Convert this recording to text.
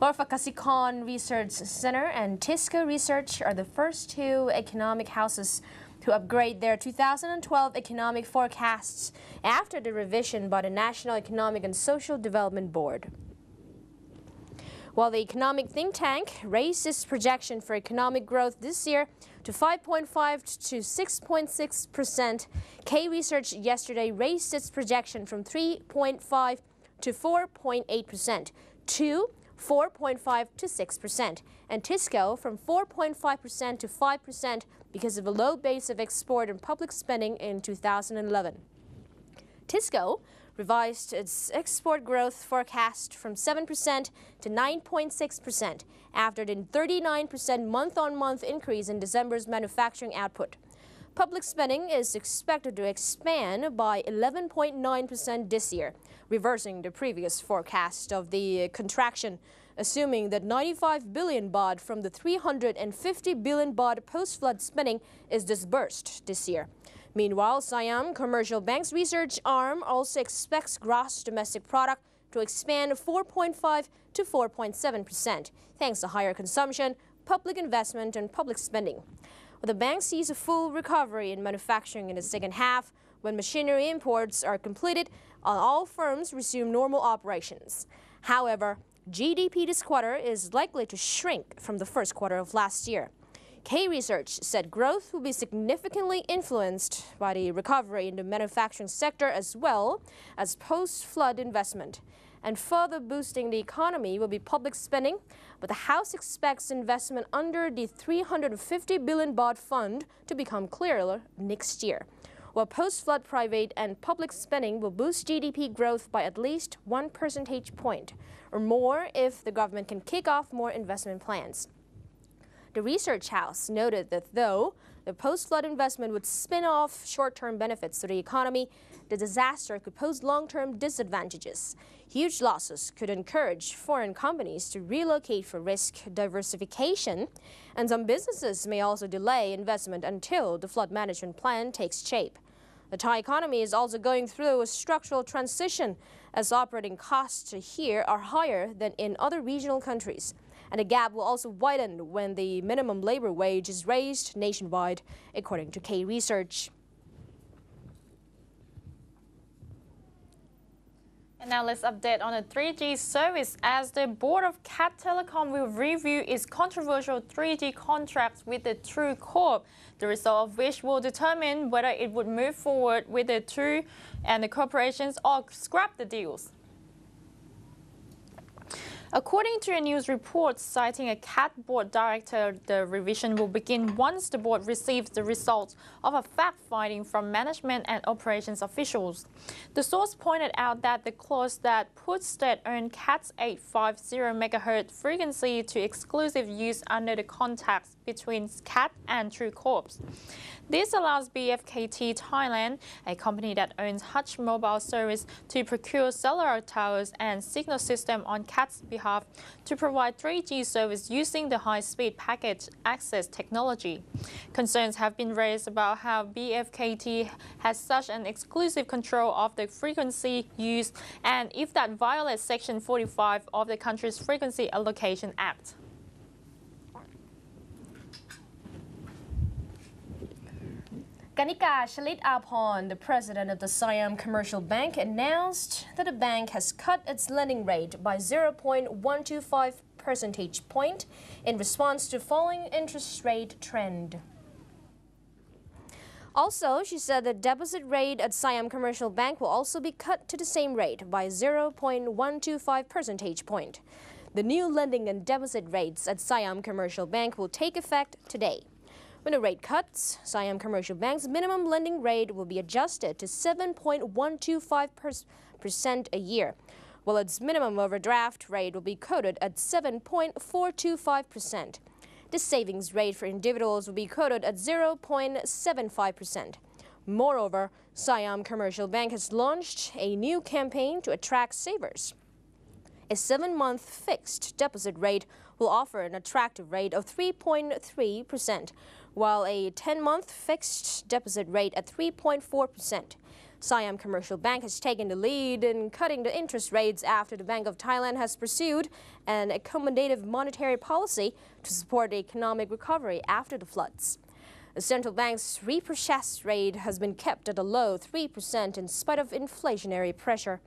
Asean Research Center and Tisco Research are the first two economic houses to upgrade their 2012 economic forecasts after the revision by the National Economic and Social Development Board. While the economic think tank raised its projection for economic growth this year to 5.5 to 6.6%, K-Research yesterday raised its projection from 3.5 to 4.8% to 4.5 to 6%, and Tisco from 4.5% to 5% because of a low base of export and public spending in 2011. Tisco revised its export growth forecast from 7% to 9.6% after the 39% month-on-month increase in December's manufacturing output. Public spending is expected to expand by 11.9% this year, reversing the previous forecast of the contraction, assuming that 95 billion baht from the 350 billion baht post-flood spending is disbursed this year. Meanwhile, Siam Commercial Bank's research arm also expects gross domestic product to expand 4.5 to 4.7%, thanks to higher consumption, public investment, and public spending. The bank sees a full recovery in manufacturing in the second half. When machinery imports are completed, all firms resume normal operations. However, GDP this quarter is likely to shrink from the first quarter of last year. K-Research said growth will be significantly influenced by the recovery in the manufacturing sector as well as post-flood investment. And further boosting the economy will be public spending, but the House expects investment under the 350 billion baht fund to become clearer next year, while post-flood private and public spending will boost GDP growth by at least 1 percentage point or more if the government can kick off more investment plans. The research house noted that though the post-flood investment would spin off short-term benefits to the economy, the disaster could pose long-term disadvantages. Huge losses could encourage foreign companies to relocate for risk diversification, and some businesses may also delay investment until the flood management plan takes shape. The Thai economy is also going through a structural transition as operating costs here are higher than in other regional countries. And the gap will also widen when the minimum labor wage is raised nationwide, according to K-Research. And now let's update on the 3G service as the board of CAT Telecom will review its controversial 3G contracts with the True Corp, the result of which will determine whether it would move forward with the True and the corporations or scrap the deals. According to a news report citing a CAT board director, the revision will begin once the board receives the results of a fact-finding from management and operations officials. The source pointed out that the clause that puts state-owned CAT's 850 MHz frequency to exclusive use under the contracts between CAT and True Corp. This allows BFKT Thailand, a company that owns Hutch Mobile Service, to procure cellular towers and signal system on CAT's behalf to provide 3G service using the high-speed packet access technology. Concerns have been raised about how BFKT has such an exclusive control of the frequency used and if that violates Section 45 of the country's Frequency Allocation Act. Kanika Shalit Aphorn, the president of the Siam Commercial Bank, announced that the bank has cut its lending rate by 0.125 percentage point in response to falling interest rate trend. Also, she said the deposit rate at Siam Commercial Bank will also be cut to the same rate by 0.125 percentage point. The new lending and deposit rates at Siam Commercial Bank will take effect today. When the rate cuts, Siam Commercial Bank's minimum lending rate will be adjusted to 7.125% a year, while its minimum overdraft rate will be quoted at 7.425%. The savings rate for individuals will be quoted at 0.75%. Moreover, Siam Commercial Bank has launched a new campaign to attract savers. A 7-month fixed deposit rate will offer an attractive rate of 3.3%, while a 10-month fixed deposit rate at 3.4%. Siam Commercial Bank has taken the lead in cutting the interest rates after the Bank of Thailand has pursued an accommodative monetary policy to support the economic recovery after the floods. The central bank's repurchase rate has been kept at a low 3% in spite of inflationary pressure.